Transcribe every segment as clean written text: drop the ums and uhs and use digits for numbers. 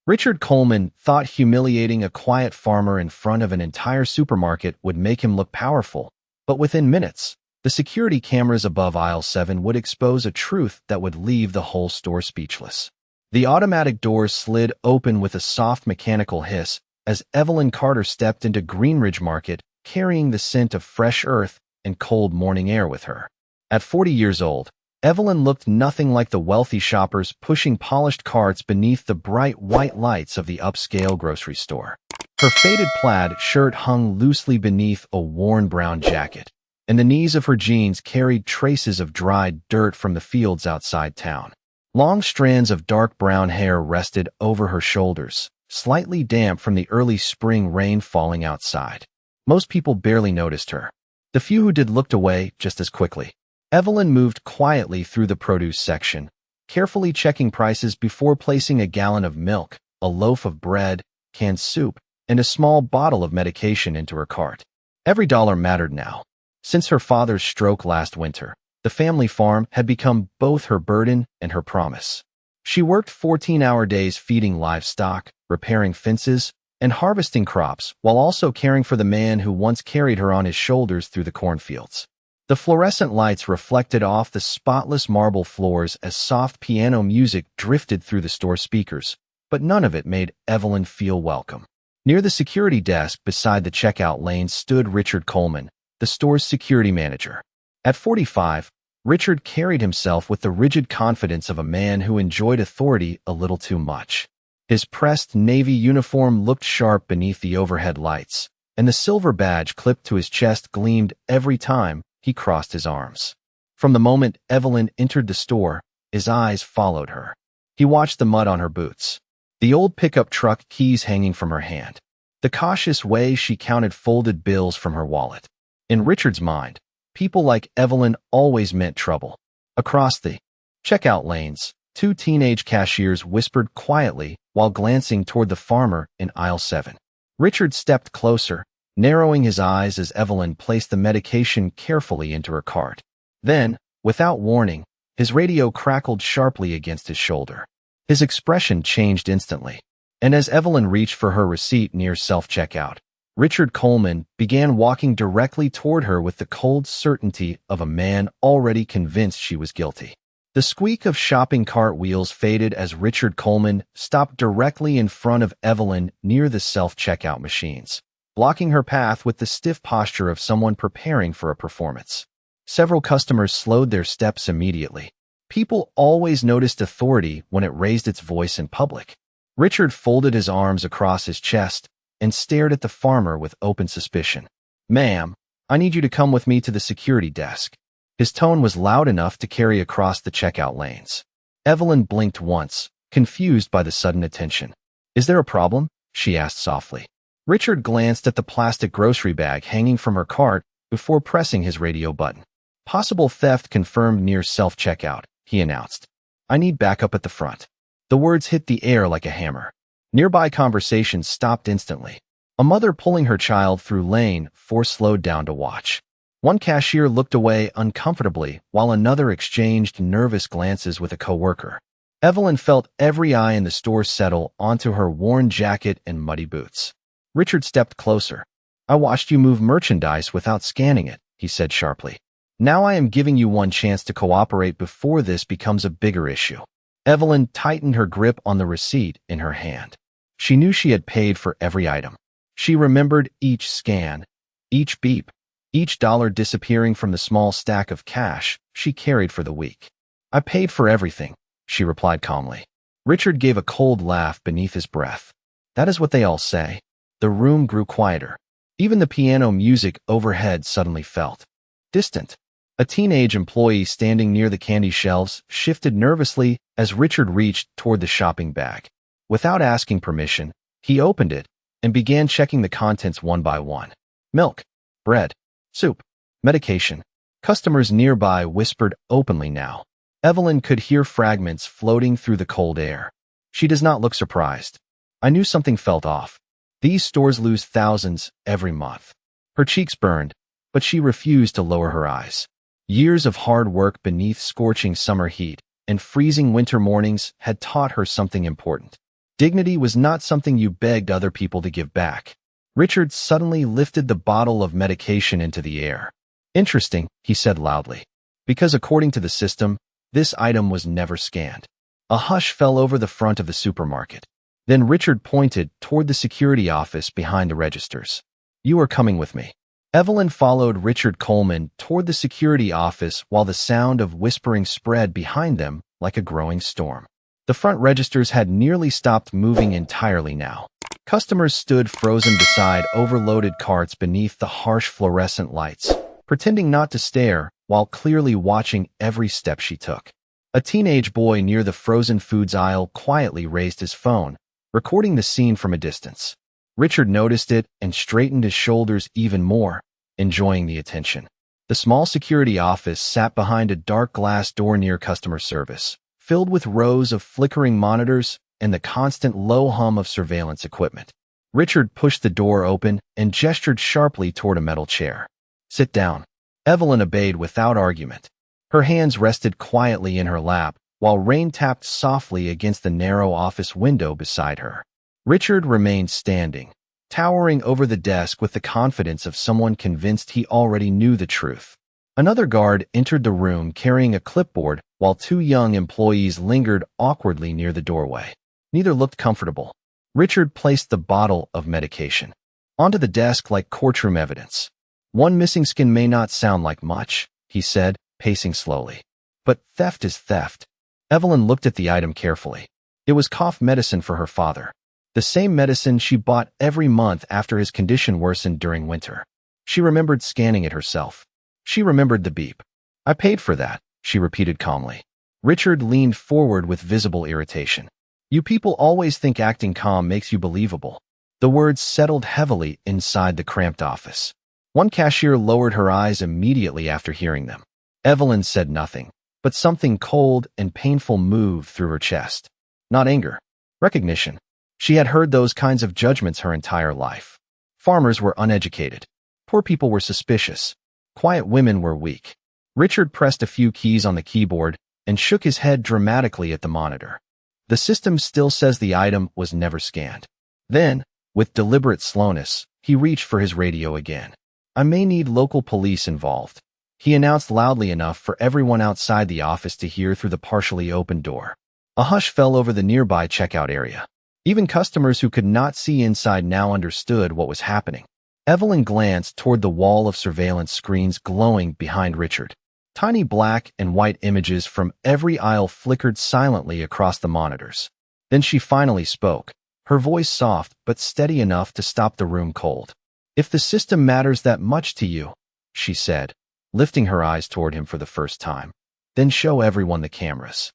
Richard Coleman thought humiliating a quiet farmer in front of an entire supermarket would make him look powerful, but within minutes, the security cameras above aisle 7 would expose a truth that would leave the whole store speechless. The automatic doors slid open with a soft mechanical hiss as Evelyn Carter stepped into Greenridge Market, carrying the scent of fresh earth and cold morning air with her. At 40 years old, Evelyn looked nothing like the wealthy shoppers pushing polished carts beneath the bright white lights of the upscale grocery store. Her faded plaid shirt hung loosely beneath a worn brown jacket, and the knees of her jeans carried traces of dried dirt from the fields outside town. Long strands of dark brown hair rested over her shoulders, slightly damp from the early spring rain falling outside. Most people barely noticed her. The few who did looked away just as quickly. Evelyn moved quietly through the produce section, carefully checking prices before placing a gallon of milk, a loaf of bread, canned soup, and a small bottle of medication into her cart. Every dollar mattered now. Since her father's stroke last winter, the family farm had become both her burden and her promise. She worked 14-hour days feeding livestock, repairing fences, and harvesting crops, while also caring for the man who once carried her on his shoulders through the cornfields. The fluorescent lights reflected off the spotless marble floors as soft piano music drifted through the store speakers, but none of it made Evelyn feel welcome. Near the security desk beside the checkout lane stood Richard Coleman, the store's security manager. At 45, Richard carried himself with the rigid confidence of a man who enjoyed authority a little too much. His pressed navy uniform looked sharp beneath the overhead lights, and the silver badge clipped to his chest gleamed every time he crossed his arms. From the moment Evelyn entered the store, his eyes followed her. He watched the mud on her boots, the old pickup truck keys hanging from her hand, the cautious way she counted folded bills from her wallet. In Richard's mind, people like Evelyn always meant trouble. Across the checkout lanes, two teenage cashiers whispered quietly while glancing toward the farmer in aisle 7. Richard stepped closer, narrowing his eyes as Evelyn placed the medication carefully into her cart. Then, without warning, his radio crackled sharply against his shoulder. His expression changed instantly, and as Evelyn reached for her receipt near self-checkout, Richard Coleman began walking directly toward her with the cold certainty of a man already convinced she was guilty. The squeak of shopping cart wheels faded as Richard Coleman stopped directly in front of Evelyn near the self-checkout machines, blocking her path with the stiff posture of someone preparing for a performance. Several customers slowed their steps immediately. People always noticed authority when it raised its voice in public. Richard folded his arms across his chest and stared at the farmer with open suspicion. "Ma'am, I need you to come with me to the security desk." His tone was loud enough to carry across the checkout lanes. Evelyn blinked once, confused by the sudden attention. "Is there a problem?" she asked softly. Richard glanced at the plastic grocery bag hanging from her cart before pressing his radio button. "Possible theft confirmed near self-checkout," he announced. "I need backup at the front." The words hit the air like a hammer. Nearby conversations stopped instantly. A mother pulling her child through lane 4 slowed down to watch. One cashier looked away uncomfortably while another exchanged nervous glances with a coworker. Evelyn felt every eye in the store settle onto her worn jacket and muddy boots. Richard stepped closer. "I watched you move merchandise without scanning it," he said sharply. "Now I am giving you one chance to cooperate before this becomes a bigger issue." Evelyn tightened her grip on the receipt in her hand. She knew she had paid for every item. She remembered each scan, each beep, each dollar disappearing from the small stack of cash she carried for the week. "I paid for everything," she replied calmly. Richard gave a cold laugh beneath his breath. "That is what they all say." The room grew quieter. Even the piano music overhead suddenly felt distant. A teenage employee standing near the candy shelves shifted nervously as Richard reached toward the shopping bag. Without asking permission, he opened it and began checking the contents one by one. Milk, bread, soup, medication. Customers nearby whispered openly now. Evelyn could hear fragments floating through the cold air. "She does not look surprised." I knew something felt off. These stores lose thousands every month. Her cheeks burned, but she refused to lower her eyes. Years of hard work beneath scorching summer heat and freezing winter mornings had taught her something important. Dignity was not something you begged other people to give back. Richard suddenly lifted the bottle of medication into the air. Interesting, he said loudly. Because according to the system, this item was never scanned. A hush fell over the front of the supermarket. Then Richard pointed toward the security office behind the registers. You are coming with me. Evelyn followed Richard Coleman toward the security office while the sound of whispering spread behind them like a growing storm. The front registers had nearly stopped moving entirely now. Customers stood frozen beside overloaded carts beneath the harsh fluorescent lights, pretending not to stare while clearly watching every step she took. A teenage boy near the frozen foods aisle quietly raised his phone, recording the scene from a distance. Richard noticed it and straightened his shoulders even more, enjoying the attention. The small security office sat behind a dark glass door near customer service, filled with rows of flickering monitors and the constant low hum of surveillance equipment. Richard pushed the door open and gestured sharply toward a metal chair. Sit down. Evelyn obeyed without argument. Her hands rested quietly in her lap, while rain tapped softly against the narrow office window beside her. Richard remained standing, towering over the desk with the confidence of someone convinced he already knew the truth. Another guard entered the room carrying a clipboard, while two young employees lingered awkwardly near the doorway. Neither looked comfortable. Richard placed the bottle of medication onto the desk like courtroom evidence. One missing skin may not sound like much, he said, pacing slowly. But theft is theft. Evelyn looked at the item carefully. It was cough medicine for her father. The same medicine she bought every month after his condition worsened during winter. She remembered scanning it herself. She remembered the beep. I paid for that, she repeated calmly. Richard leaned forward with visible irritation. You people always think acting calm makes you believable. The words settled heavily inside the cramped office. One cashier lowered her eyes immediately after hearing them. Evelyn said nothing, but something cold and painful moved through her chest. Not anger. Recognition. She had heard those kinds of judgments her entire life. Farmers were uneducated. Poor people were suspicious. Quiet women were weak. Richard pressed a few keys on the keyboard and shook his head dramatically at the monitor. The system still says the item was never scanned. Then, with deliberate slowness, he reached for his radio again. I may need local police involved, he announced loudly enough for everyone outside the office to hear through the partially open door. A hush fell over the nearby checkout area. Even customers who could not see inside now understood what was happening. Evelyn glanced toward the wall of surveillance screens glowing behind Richard. Tiny black and white images from every aisle flickered silently across the monitors. Then she finally spoke, her voice soft but steady enough to stop the room cold. If the system matters that much to you, she said, lifting her eyes toward him for the first time, then show everyone the cameras.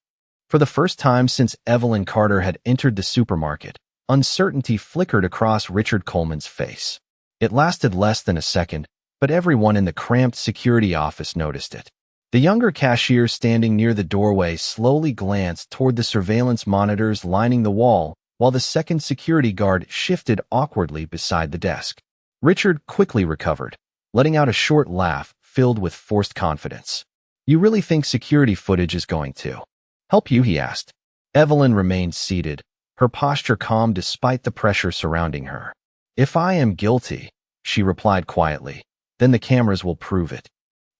For the first time since Evelyn Carter had entered the supermarket, uncertainty flickered across Richard Coleman's face. It lasted less than a second, but everyone in the cramped security office noticed it. The younger cashier standing near the doorway slowly glanced toward the surveillance monitors lining the wall, while the second security guard shifted awkwardly beside the desk. Richard quickly recovered, letting out a short laugh filled with forced confidence. You really think security footage is going to help you? He asked. Evelyn remained seated, her posture calm despite the pressure surrounding her. If I am guilty, she replied quietly, then the cameras will prove it.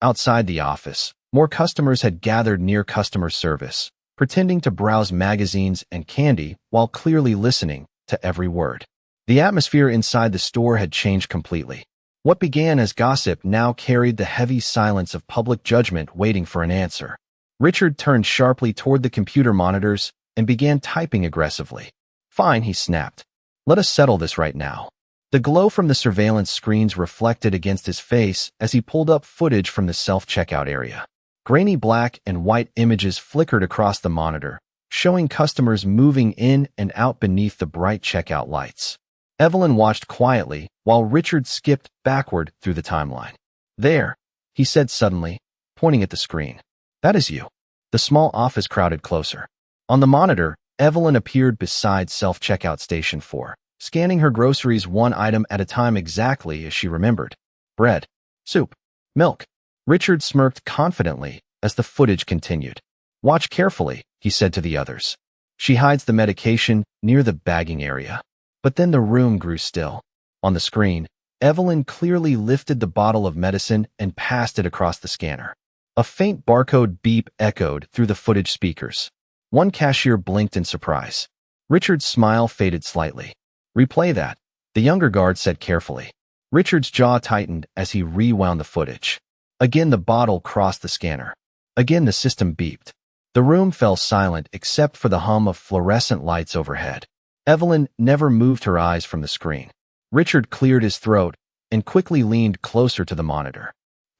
Outside the office, more customers had gathered near customer service, pretending to browse magazines and candy while clearly listening to every word. The atmosphere inside the store had changed completely. What began as gossip now carried the heavy silence of public judgment waiting for an answer. Richard turned sharply toward the computer monitors and began typing aggressively. Fine, he snapped. Let us settle this right now. The glow from the surveillance screens reflected against his face as he pulled up footage from the self-checkout area. Grainy black and white images flickered across the monitor, showing customers moving in and out beneath the bright checkout lights. Evelyn watched quietly while Richard skipped backward through the timeline. There, he said suddenly, pointing at the screen. That is you. The small office crowded closer. On the monitor, Evelyn appeared beside self-checkout station 4, scanning her groceries one item at a time exactly as she remembered. Bread, soup, milk. Richard smirked confidently as the footage continued. Watch carefully, he said to the others. She hides the medication near the bagging area. But then the room grew still. On the screen, Evelyn clearly lifted the bottle of medicine and passed it across the scanner. A faint barcode beep echoed through the footage speakers. One cashier blinked in surprise. Richard's smile faded slightly. "Replay that," the younger guard said carefully. Richard's jaw tightened as he rewound the footage. Again the bottle crossed the scanner. Again the system beeped. The room fell silent except for the hum of fluorescent lights overhead. Evelyn never moved her eyes from the screen. Richard cleared his throat and quickly leaned closer to the monitor.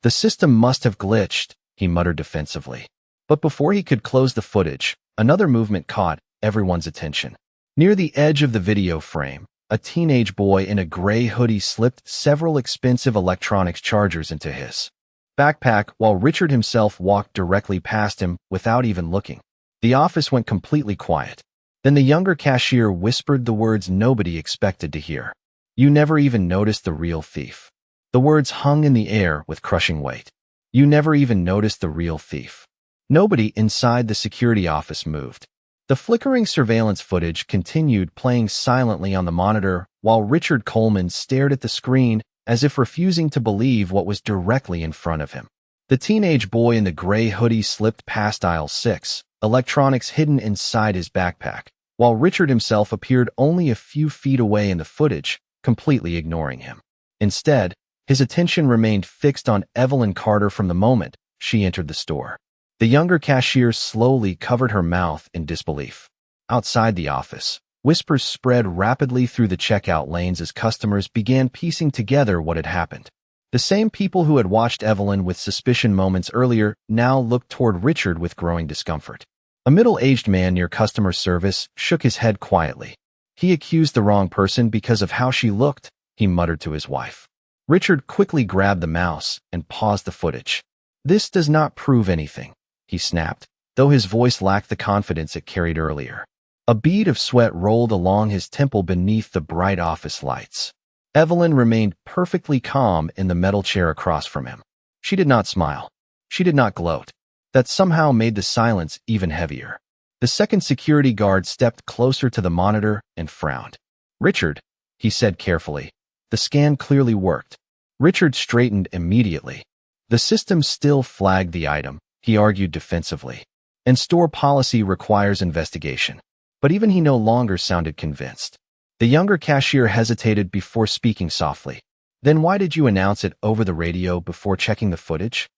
"The system must have glitched," he muttered defensively. But before he could close the footage, another movement caught everyone's attention. Near the edge of the video frame, a teenage boy in a gray hoodie slipped several expensive electronics chargers into his backpack while Richard himself walked directly past him without even looking. The office went completely quiet. Then the younger cashier whispered the words nobody expected to hear. "You never even noticed the real thief." The words hung in the air with crushing weight. You never even noticed the real thief. Nobody inside the security office moved. The flickering surveillance footage continued playing silently on the monitor while Richard Coleman stared at the screen as if refusing to believe what was directly in front of him. The teenage boy in the gray hoodie slipped past aisle 6, electronics hidden inside his backpack, while Richard himself appeared only a few feet away in the footage, completely ignoring him. Instead, his attention remained fixed on Evelyn Carter from the moment she entered the store. The younger cashier slowly covered her mouth in disbelief. Outside the office, whispers spread rapidly through the checkout lanes as customers began piecing together what had happened. The same people who had watched Evelyn with suspicion moments earlier now looked toward Richard with growing discomfort. A middle-aged man near customer service shook his head quietly. "He accused the wrong person because of how she looked," he muttered to his wife. Richard quickly grabbed the mouse and paused the footage. "This does not prove anything," he snapped, though his voice lacked the confidence it carried earlier. A bead of sweat rolled along his temple beneath the bright office lights. Evelyn remained perfectly calm in the metal chair across from him. She did not smile. She did not gloat. That somehow made the silence even heavier. The second security guard stepped closer to the monitor and frowned. "Richard," he said carefully. The scan clearly worked. Richard straightened immediately. "The system still flagged the item," he argued defensively. "And store policy requires investigation." But even he no longer sounded convinced. The younger cashier hesitated before speaking softly. "Then why did you announce it over the radio before checking the footage?"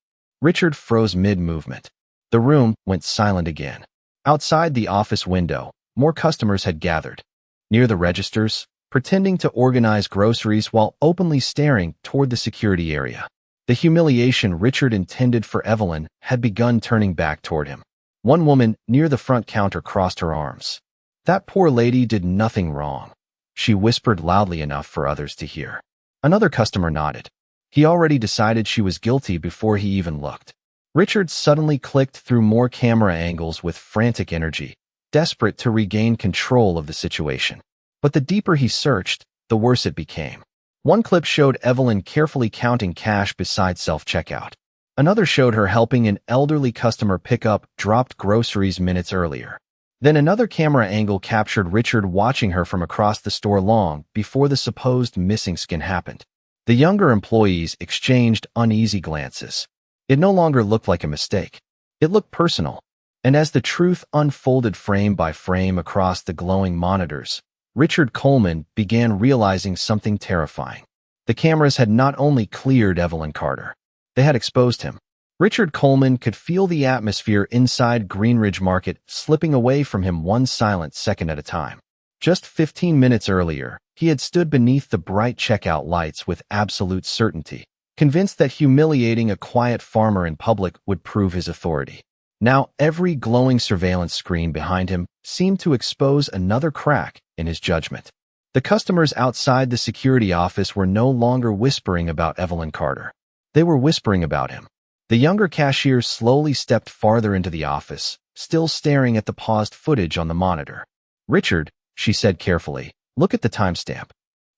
Richard froze mid-movement. The room went silent again. Outside the office window, more customers had gathered. Near the registers, pretending to organize groceries while openly staring toward the security area. The humiliation Richard intended for Evelyn had begun turning back toward him. One woman near the front counter crossed her arms. "That poor lady did nothing wrong," she whispered loudly enough for others to hear. Another customer nodded. He already decided she was guilty before he even looked. Richard suddenly clicked through more camera angles with frantic energy, desperate to regain control of the situation. But the deeper he searched, the worse it became. One clip showed Evelyn carefully counting cash beside self-checkout. Another showed her helping an elderly customer pick up dropped groceries minutes earlier. Then another camera angle captured Richard watching her from across the store long before the supposed missing skin happened. The younger employees exchanged uneasy glances. It no longer looked like a mistake. It looked personal. And as the truth unfolded frame by frame across the glowing monitors, Richard Coleman began realizing something terrifying. The cameras had not only cleared Evelyn Carter, they had exposed him. Richard Coleman could feel the atmosphere inside Greenridge Market slipping away from him one silent second at a time. Just 15 minutes earlier, he had stood beneath the bright checkout lights with absolute certainty, convinced that humiliating a quiet farmer in public would prove his authority. Now every glowing surveillance screen behind him seemed to expose another crack in his judgment. The customers outside the security office were no longer whispering about Evelyn Carter. They were whispering about him. The younger cashier slowly stepped farther into the office, still staring at the paused footage on the monitor. "Richard," she said carefully, "look at the timestamp."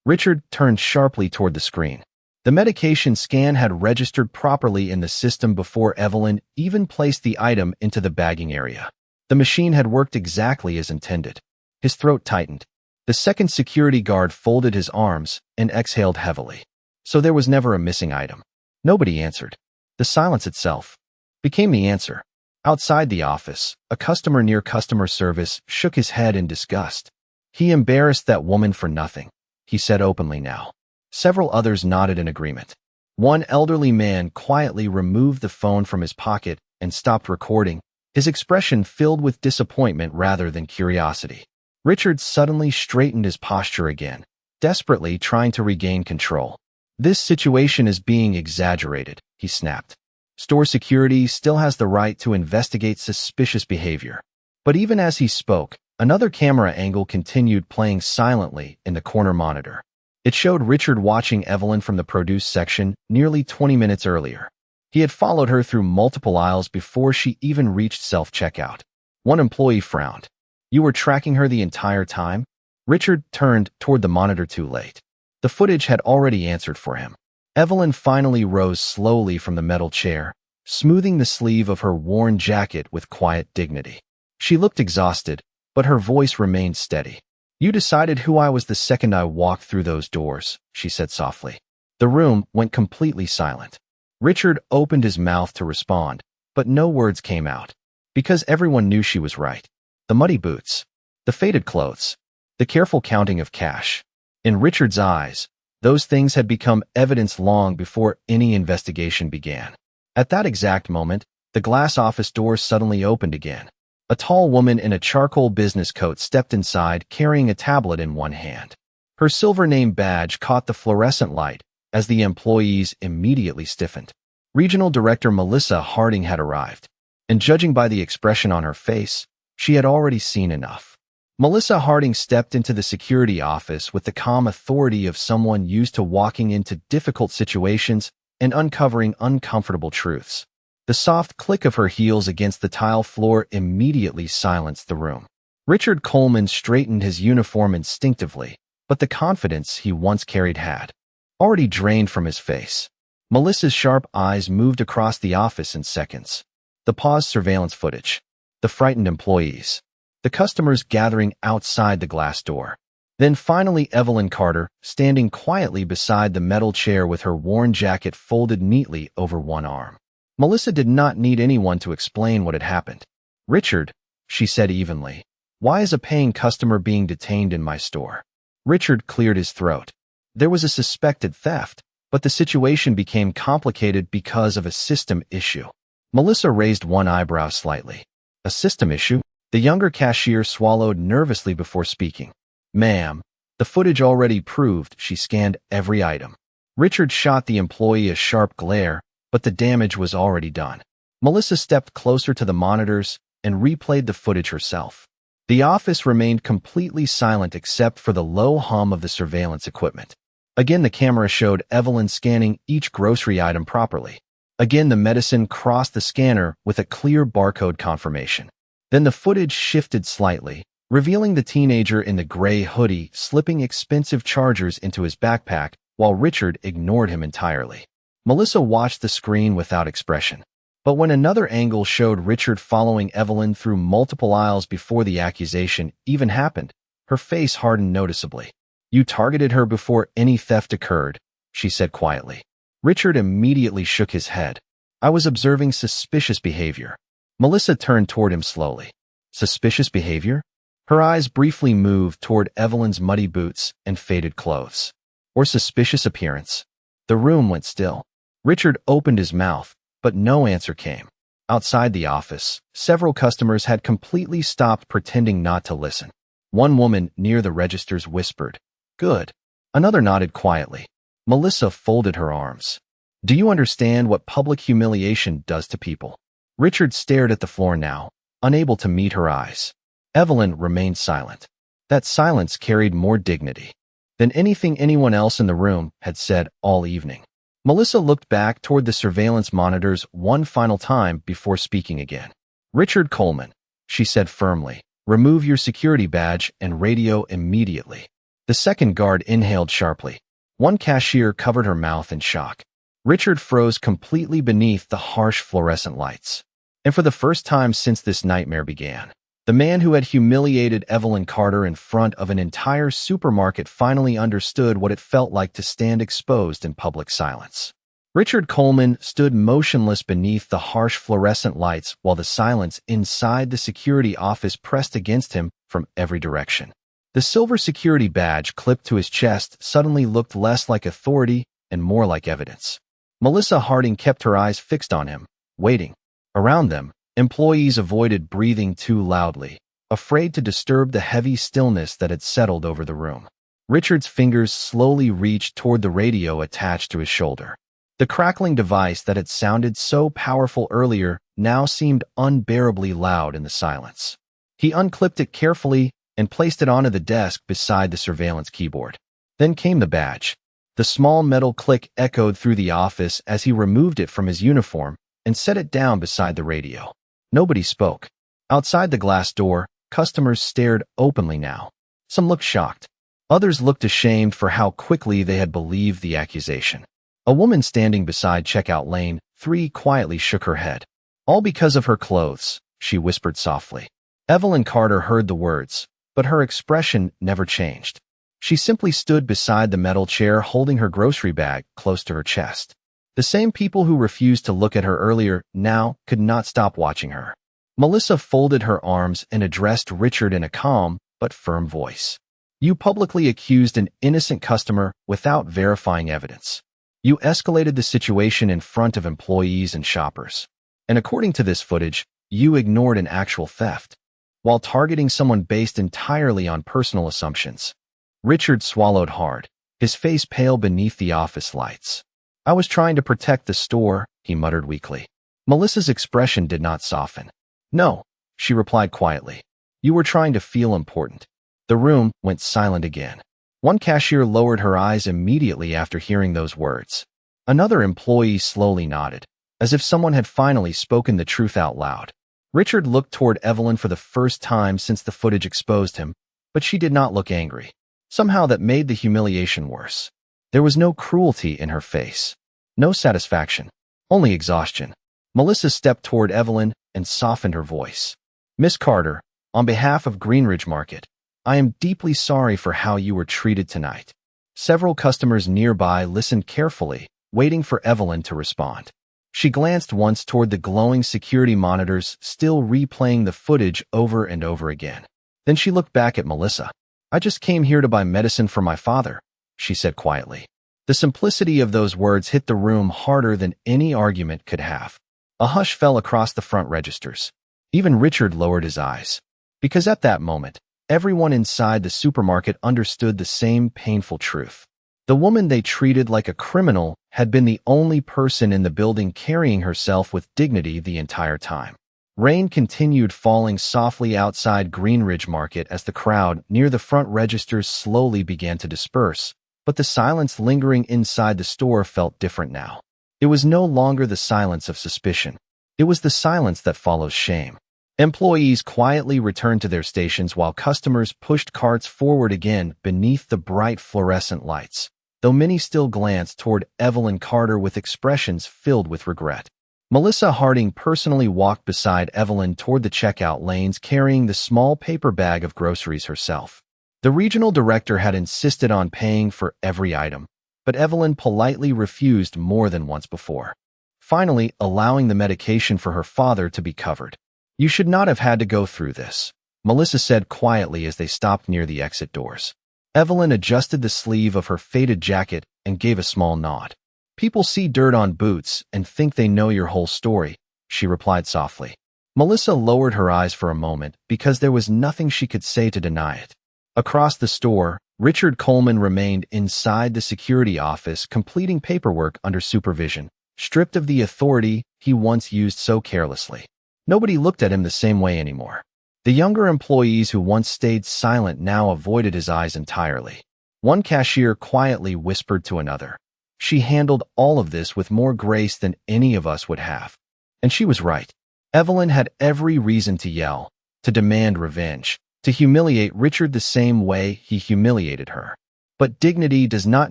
Richard turned sharply toward the screen. The medication scan had registered properly in the system before Evelyn even placed the item into the bagging area. The machine had worked exactly as intended. His throat tightened. The second security guard folded his arms and exhaled heavily. So there was never a missing item. Nobody answered. The silence itself became the answer. Outside the office, a customer near customer service shook his head in disgust. He embarrassed that woman for nothing, he said openly now. Several others nodded in agreement. One elderly man quietly removed the phone from his pocket and stopped recording, his expression filled with disappointment rather than curiosity. Richard suddenly straightened his posture again, desperately trying to regain control. This situation is being exaggerated, he snapped. Store security still has the right to investigate suspicious behavior. But even as he spoke, another camera angle continued playing silently in the corner monitor. It showed Richard watching Evelyn from the produce section nearly 20 minutes earlier. He had followed her through multiple aisles before she even reached self-checkout. One employee frowned. You were tracking her the entire time? Richard turned toward the monitor too late. The footage had already answered for him. Evelyn finally rose slowly from the metal chair, smoothing the sleeve of her worn jacket with quiet dignity. She looked exhausted, but her voice remained steady. You decided who I was the second I walked through those doors, she said softly. The room went completely silent. Richard opened his mouth to respond, but no words came out. Because everyone knew she was right. The muddy boots, the faded clothes, the careful counting of cash. In Richard's eyes, those things had become evidence long before any investigation began. At that exact moment, the glass office door suddenly opened again. A tall woman in a charcoal business coat stepped inside, carrying a tablet in one hand. Her silver name badge caught the fluorescent light as the employees immediately stiffened. Regional Director Melissa Harding had arrived, and judging by the expression on her face, she had already seen enough. Melissa Harding stepped into the security office with the calm authority of someone used to walking into difficult situations and uncovering uncomfortable truths. The soft click of her heels against the tile floor immediately silenced the room. Richard Coleman straightened his uniform instinctively, but the confidence he once carried had already drained from his face. Melissa's sharp eyes moved across the office in seconds. The paused surveillance footage, the frightened employees, the customers gathering outside the glass door. Then finally Evelyn Carter, standing quietly beside the metal chair with her worn jacket folded neatly over one arm. Melissa did not need anyone to explain what had happened. Richard, she said evenly, why is a paying customer being detained in my store? Richard cleared his throat. There was a suspected theft, but the situation became complicated because of a system issue. Melissa raised one eyebrow slightly. A system issue? The younger cashier swallowed nervously before speaking. Ma'am, the footage already proved she scanned every item. Richard shot the employee a sharp glare, but the damage was already done. Melissa stepped closer to the monitors and replayed the footage herself. The office remained completely silent except for the low hum of the surveillance equipment. Again, the camera showed Evelyn scanning each grocery item properly. Again, the medicine crossed the scanner with a clear barcode confirmation. Then the footage shifted slightly, revealing the teenager in the gray hoodie slipping expensive chargers into his backpack while Richard ignored him entirely. Melissa watched the screen without expression. But when another angle showed Richard following Evelyn through multiple aisles before the accusation even happened, her face hardened noticeably. You targeted her before any theft occurred, she said quietly. Richard immediately shook his head. I was observing suspicious behavior. Melissa turned toward him slowly. Suspicious behavior? Her eyes briefly moved toward Evelyn's muddy boots and faded clothes. Or suspicious appearance. The room went still. Richard opened his mouth, but no answer came. Outside the office, several customers had completely stopped pretending not to listen. One woman near the registers whispered, "Good." Another nodded quietly. Melissa folded her arms. Do you understand what public humiliation does to people? Richard stared at the floor now, unable to meet her eyes. Evelyn remained silent. That silence carried more dignity than anything anyone else in the room had said all evening. Melissa looked back toward the surveillance monitors one final time before speaking again. Richard Coleman, she said firmly, remove your security badge and radio immediately. The second guard inhaled sharply. One cashier covered her mouth in shock. Richard froze completely beneath the harsh fluorescent lights. And for the first time since this nightmare began, The man who had humiliated Evelyn Carter in front of an entire supermarket finally understood what it felt like to stand exposed in public silence. Richard Coleman stood motionless beneath the harsh fluorescent lights while the silence inside the security office pressed against him from every direction. The silver security badge clipped to his chest suddenly looked less like authority and more like evidence. Melissa Harding kept her eyes fixed on him, waiting. Around them, employees avoided breathing too loudly, afraid to disturb the heavy stillness that had settled over the room. Richard's fingers slowly reached toward the radio attached to his shoulder. The crackling device that had sounded so powerful earlier now seemed unbearably loud in the silence. He unclipped it carefully and placed it onto the desk beside the surveillance keyboard. Then came the badge. The small metal click echoed through the office as he removed it from his uniform and set it down beside the radio. Nobody spoke. Outside the glass door, customers stared openly now. Some looked shocked. Others looked ashamed for how quickly they had believed the accusation. A woman standing beside checkout lane 3 quietly shook her head. "All because of her clothes," she whispered softly. Evelyn Carter heard the words, but her expression never changed. She simply stood beside the metal chair holding her grocery bag close to her chest. The same people who refused to look at her earlier now could not stop watching her. Melissa folded her arms and addressed Richard in a calm but firm voice. "You publicly accused an innocent customer without verifying evidence. You escalated the situation in front of employees and shoppers. And according to this footage, you ignored an actual theft, while targeting someone based entirely on personal assumptions." Richard swallowed hard, his face pale beneath the office lights. "I was trying to protect the store," he muttered weakly. Melissa's expression did not soften. "No," she replied quietly. "You were trying to feel important." The room went silent again. One cashier lowered her eyes immediately after hearing those words. Another employee slowly nodded, as if someone had finally spoken the truth out loud. Richard looked toward Evelyn for the first time since the footage exposed him, but she did not look angry. Somehow that made the humiliation worse. There was no cruelty in her face, no satisfaction, only exhaustion. Melissa stepped toward Evelyn and softened her voice. "Miss Carter, on behalf of Greenridge Market, I am deeply sorry for how you were treated tonight." Several customers nearby listened carefully, waiting for Evelyn to respond. She glanced once toward the glowing security monitors, still replaying the footage over and over again. Then she looked back at Melissa. "I just came here to buy medicine for my father," she said quietly. The simplicity of those words hit the room harder than any argument could have. A hush fell across the front registers. Even Richard lowered his eyes. Because at that moment, everyone inside the supermarket understood the same painful truth. The woman they treated like a criminal had been the only person in the building carrying herself with dignity the entire time. Rain continued falling softly outside Greenridge Market as the crowd near the front registers slowly began to disperse, but the silence lingering inside the store felt different now. It was no longer the silence of suspicion. It was the silence that follows shame. Employees quietly returned to their stations while customers pushed carts forward again beneath the bright fluorescent lights, though many still glanced toward Evelyn Carter with expressions filled with regret. Melissa Harding personally walked beside Evelyn toward the checkout lanes carrying the small paper bag of groceries herself. The regional director had insisted on paying for every item, but Evelyn politely refused more than once before, finally allowing the medication for her father to be covered. "You should not have had to go through this," Melissa said quietly as they stopped near the exit doors. Evelyn adjusted the sleeve of her faded jacket and gave a small nod. "People see dirt on boots and think they know your whole story," she replied softly. Melissa lowered her eyes for a moment because there was nothing she could say to deny it. Across the store, Richard Coleman remained inside the security office completing paperwork under supervision, stripped of the authority he once used so carelessly. Nobody looked at him the same way anymore. The younger employees who once stayed silent now avoided his eyes entirely. One cashier quietly whispered to another, "She handled all of this with more grace than any of us would have." And she was right. Evelyn had every reason to yell, to demand revenge, to humiliate Richard the same way he humiliated her. But dignity does not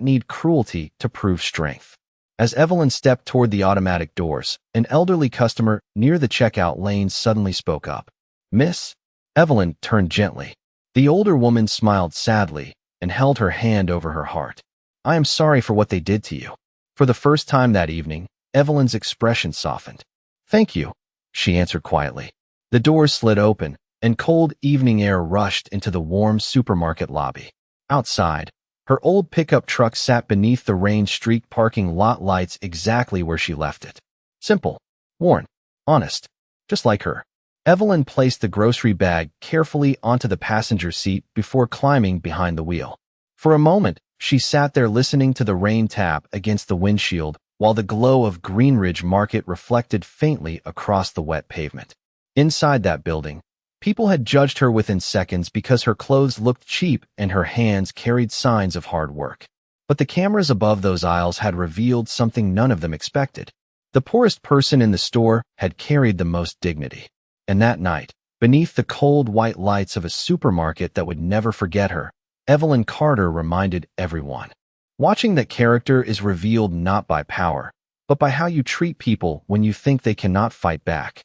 need cruelty to prove strength. As Evelyn stepped toward the automatic doors, an elderly customer near the checkout lane suddenly spoke up. "Miss?" Evelyn turned gently. The older woman smiled sadly and held her hand over her heart. I am sorry for what they did to you. For the first time that evening, Evelyn's expression softened. Thank you, she answered quietly. The doors slid open, and cold evening air rushed into the warm supermarket lobby. Outside, her old pickup truck sat beneath the rain-streaked parking lot lights exactly where she left it. Simple, worn, honest, just like her. Evelyn placed the grocery bag carefully onto the passenger seat before climbing behind the wheel. For a moment, she sat there listening to the rain tap against the windshield while the glow of Greenridge Market reflected faintly across the wet pavement. Inside that building, people had judged her within seconds because her clothes looked cheap and her hands carried signs of hard work. But the cameras above those aisles had revealed something none of them expected. The poorest person in the store had carried the most dignity. And that night, beneath the cold white lights of a supermarket that would never forget her, Evelyn Carter reminded everyone. Watching that character is revealed not by power, but by how you treat people when you think they cannot fight back.